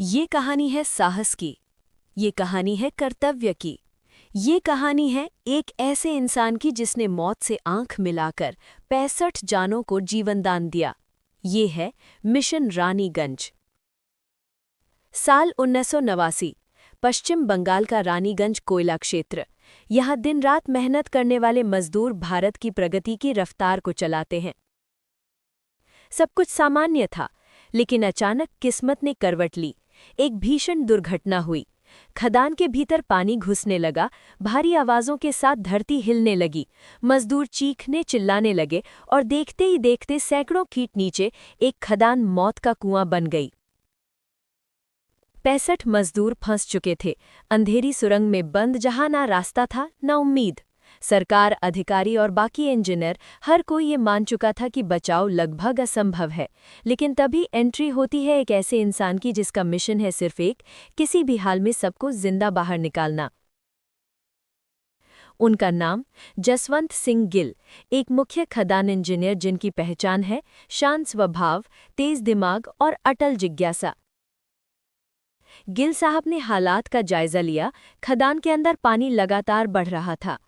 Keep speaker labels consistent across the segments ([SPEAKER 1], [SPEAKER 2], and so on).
[SPEAKER 1] ये कहानी है साहस की। ये कहानी है कर्तव्य की। ये कहानी है एक ऐसे इंसान की जिसने मौत से आंख मिलाकर 65 जानों को जीवनदान दिया। ये है मिशन रानीगंज। साल 1989। पश्चिम बंगाल का रानीगंज कोयला क्षेत्र। यहाँ दिन रात मेहनत करने वाले मजदूर भारत की प्रगति की रफ्तार को चलाते हैं। सब कुछ सामान्य था, लेकिन अचानक किस्मत ने करवट ली। एक भीषण दुर्घटना हुई। खदान के भीतर पानी घुसने लगा, भारी आवाजों के साथ धरती हिलने लगी। मजदूर चीखने चिल्लाने लगे और देखते ही देखते सैकड़ों फीट नीचे एक खदान मौत का कुआं बन गई। 65 मजदूर फंस चुके थे, अंधेरी सुरंग में बंद, जहां ना रास्ता था ना उम्मीद। सरकार, अधिकारी और बाकी इंजीनियर, हर कोई ये मान चुका था कि बचाव लगभग असंभव है। लेकिन तभी एंट्री होती है एक ऐसे इंसान की जिसका मिशन है सिर्फ एक, किसी भी हाल में सबको जिंदा बाहर निकालना। उनका नाम जसवंत सिंह गिल, एक मुख्य खदान इंजीनियर जिनकी पहचान है शांत स्वभाव, तेज दिमाग और अटल जिज्ञासा। गिल साहब ने हालात का जायजा लिया। खदान के अंदर पानी लगातार बढ़ रहा था।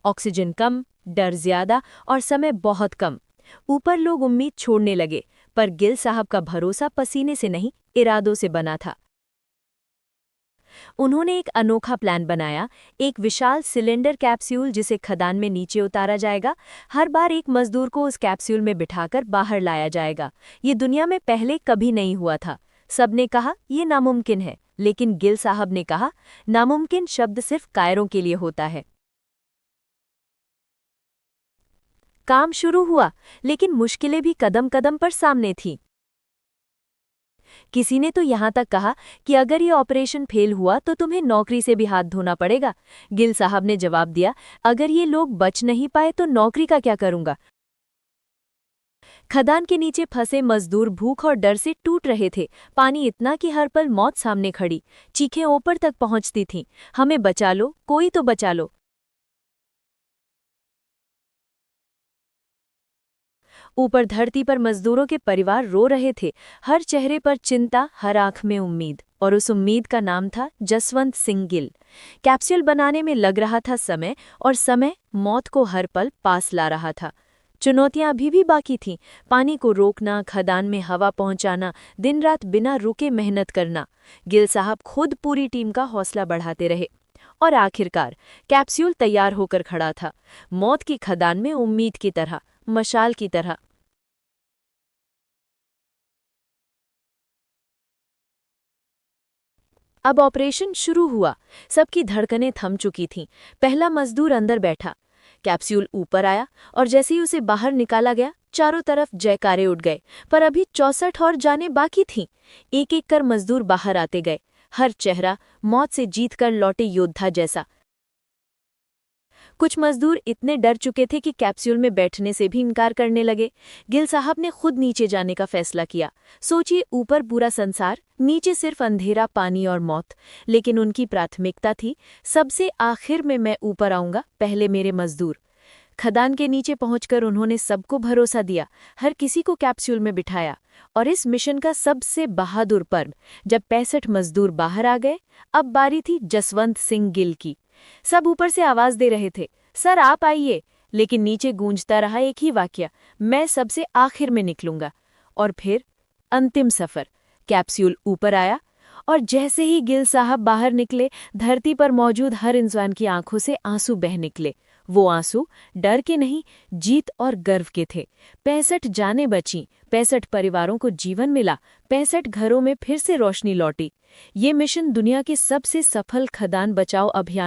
[SPEAKER 1] ऑक्सीजन कम, डर ज्यादा और समय बहुत कम। ऊपर लोग उम्मीद छोड़ने लगे, पर गिल साहब का भरोसा पसीने से नहीं, इरादों से बना था। उन्होंने एक अनोखा प्लान बनाया, एक विशाल सिलेंडर कैप्सूल जिसे खदान में नीचे उतारा जाएगा। हर बार एक मजदूर को उस कैप्सूल में बिठाकर बाहर लाया जाएगा। ये दुनिया में पहले कभी नहीं हुआ था। सबने कहा ये नामुमकिन है, लेकिन गिल साहब ने कहा नामुमकिन शब्द सिर्फ कायरों के लिए होता है। काम शुरू हुआ, लेकिन मुश्किलें भी कदम कदम पर सामने थीं। किसी ने तो यहाँ तक कहा कि अगर ये ऑपरेशन फेल हुआ तो तुम्हें नौकरी से भी हाथ धोना पड़ेगा। गिल साहब ने जवाब दिया, अगर ये लोग बच नहीं पाए तो नौकरी का क्या करूंगा। खदान के नीचे फंसे मजदूर भूख और डर से टूट रहे थे। पानी इतना कि हर पल मौत सामने खड़ी। चीखें ऊपर तक पहुंचती थीं, हमें बचा लो, कोई तो बचा लो। ऊपर धरती पर मजदूरों के परिवार रो रहे थे, हर चेहरे पर चिंता, हर आंख में उम्मीद। और उस उम्मीद का नाम था जसवंत सिंह गिल। कैप्सूल बनाने में लग रहा था समय, और समय मौत को हर पल पास ला रहा था। चुनौतियां अभी भी बाकी थीं, पानी को रोकना, खदान में हवा पहुंचाना, दिन रात बिना रुके मेहनत करना। गिल साहब खुद पूरी टीम का हौसला बढ़ाते रहे। और आखिरकार कैप्सूल तैयार होकर खड़ा था, मौत की खदान में उम्मीद की तरह, मशाल की तरह। अब ऑपरेशन शुरू हुआ। सबकी धड़कनें थम चुकी थीं। पहला मजदूर अंदर बैठा। कैप्सूल ऊपर आया और जैसे ही उसे बाहर निकाला गया, चारों तरफ जयकारे उठ गए। पर अभी 64 और जानें बाकी थीं। एक एक कर मजदूर बाहर आते गए, हर चेहरा मौत से जीतकर लौटे योद्धा जैसा। कुछ मजदूर इतने डर चुके थे कि कैप्सूल में बैठने से भी इनकार करने लगे। गिल साहब ने खुद नीचे जाने का फैसला किया। सोचिए, ऊपर पूरा संसार, नीचे सिर्फ अंधेरा, पानी और मौत। लेकिन उनकी प्राथमिकता थी, सबसे आखिर में मैं ऊपर आऊंगा, पहले मेरे मजदूर। खदान के नीचे पहुंचकर उन्होंने सबको भरोसा दिया, हर किसी को कैप्सूल में बिठाया। और इस मिशन का सबसे बहादुर पर्व, जब 65 मजदूर बाहर आ गए, अब बारी थी जसवंत सिंह गिल की। सब ऊपर से आवाज दे रहे थे, सर आप आइए, लेकिन नीचे गूंजता रहा एक ही वाक्य, मैं सबसे आखिर में निकलूंगा। और फिर अंतिम सफर। कैप्सूल ऊपर आया और जैसे ही गिल साहब बाहर निकले, धरती पर मौजूद हर इंसान की आंखों से आंसू बह निकले। वो आंसू डर के नहीं, जीत और गर्व के थे। 65 जानें बचीं, 65 परिवारों को जीवन मिला, 65 घरों में फिर से रोशनी लौटी। ये मिशन दुनिया के सबसे सफल खदान बचाओ अभियान